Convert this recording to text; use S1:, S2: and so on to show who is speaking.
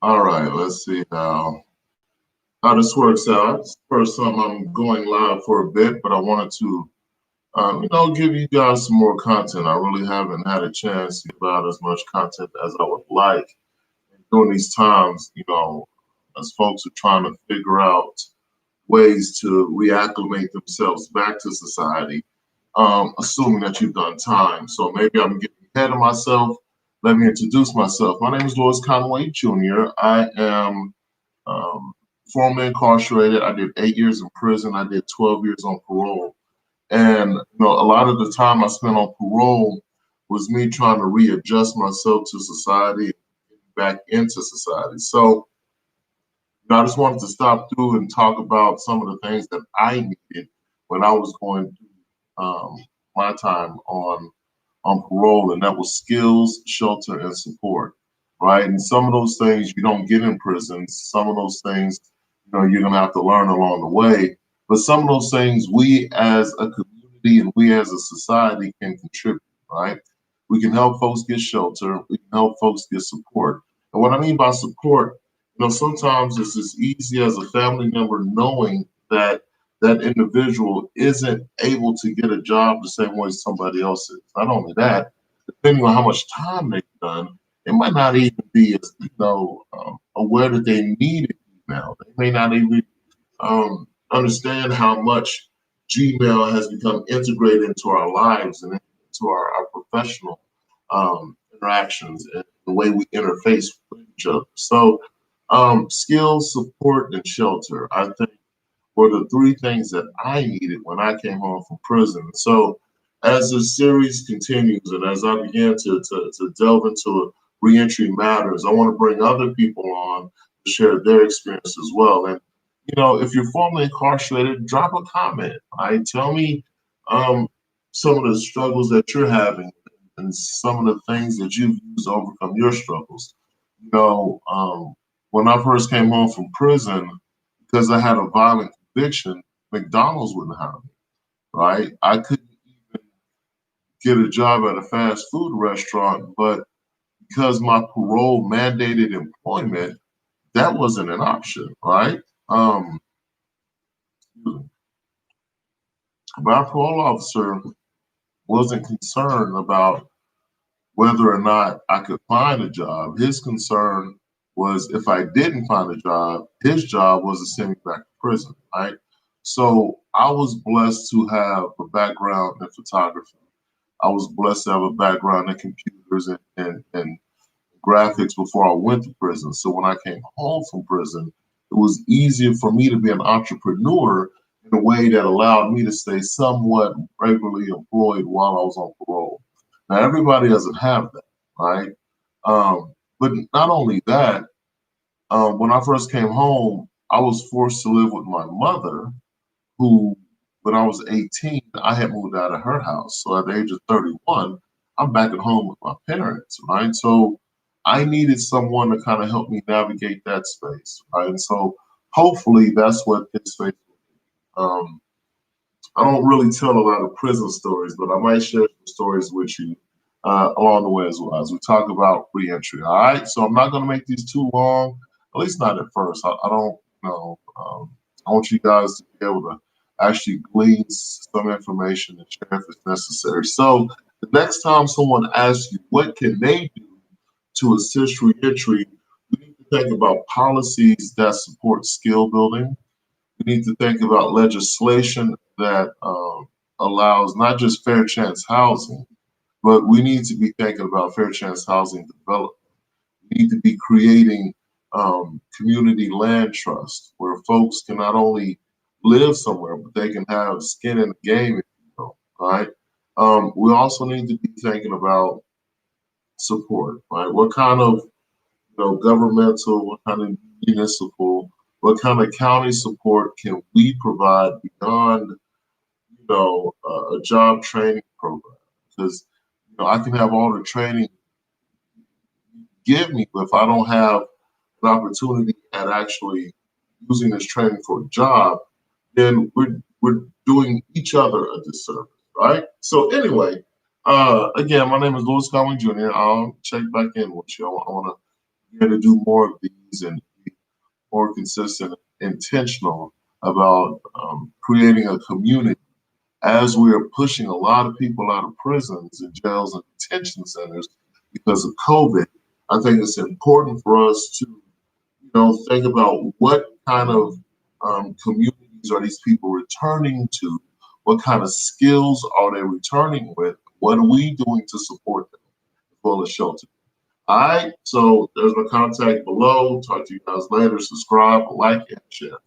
S1: All right, let's see how this works out. It's the first time I'm going live for a bit, but I wanted to, give you guys some more content. I really haven't had a chance to give out as much content as I would like. And during these times, as folks are trying to figure out ways to reacclimate themselves back to society, assuming that you've done time. So maybe I'm getting ahead of myself. Let me introduce myself. My name is Lewis Conway Jr. I am formerly incarcerated. I did 8 years in prison. I did 12 years on parole. And a lot of the time I spent on parole was me trying to readjust myself to society, back into society. So I just wanted to stop through and talk about some of the things that I needed when I was going through my time on parole, and that was skills, shelter, and support, right? And some of those things you don't get in prison. Some of those things, you're gonna have to learn along the way. But some of those things we as a community and we as a society can contribute, right? We can help folks get shelter. We can help folks get support. And what I mean by support, sometimes it's as easy as a family member knowing that that individual isn't able to get a job the same way somebody else is. Not only that, depending on how much time they've done, they might not even be as aware that they need it now. They may not even understand how much Gmail has become integrated into our lives and into our professional interactions and the way we interface with each other. So skills, support, and shelter, I think, were the three things that I needed when I came home from prison. So as the series continues and as I begin to delve into reentry matters, I want to bring other people on to share their experience as well. And, if you're formerly incarcerated, drop a comment. Right? Tell me some of the struggles that you're having and some of the things that you've used to overcome your struggles. When I first came home from prison, because I had a violent conviction, McDonald's wouldn't hire me, right? I couldn't even get a job at a fast food restaurant, but because my parole mandated employment, that wasn't an option, right? My parole officer wasn't concerned about whether or not I could find a job. His concern was if I didn't find a job, his job was to send me back to prison, right? So I was blessed to have a background in photography. I was blessed to have a background in computers and graphics before I went to prison. So when I came home from prison, it was easier for me to be an entrepreneur in a way that allowed me to stay somewhat regularly employed while I was on parole. Now, everybody doesn't have that, right? But not only that, when I first came home, I was forced to live with my mother, who, when I was 18, I had moved out of her house. So at the age of 31, I'm back at home with my parents, right? So I needed someone to kind of help me navigate that space, right? And so hopefully that's what this space will be. I don't really tell a lot of prison stories, but I might share some stories with you along the way as well as we talk about reentry. All right, so I'm not going to make these too long, at least not at first. I don't know. I want you guys to be able to actually glean some information and share if it's necessary. So the next time someone asks you what can they do to assist reentry, we need to think about policies that support skill building. We need to think about legislation that allows not just fair chance housing, but we need to be thinking about fair chance housing development. We need to be creating community land trust where folks can not only live somewhere, but they can have skin in the game, if you will, right? We also need to be thinking about support, right? What kind of governmental, what kind of municipal, what kind of county support can we provide beyond, a job training program? Because, I can have all the training you give me, but if I don't have an opportunity at actually using this training for a job, then we're doing each other a disservice, right? So anyway, again, my name is Lewis Conway Jr. I'll check back in with you. I want to be able to do more of these communities and be more consistent, intentional about creating a community as we are pushing a lot of people out of prisons and jails and detention centers because of COVID. I think it's important for us to, think about what kind of communities are these people returning to? What kind of skills are they returning with? What are we doing to support them as well as shelter? All right, so there's my contact below. Talk to you guys later. Subscribe, like, and share.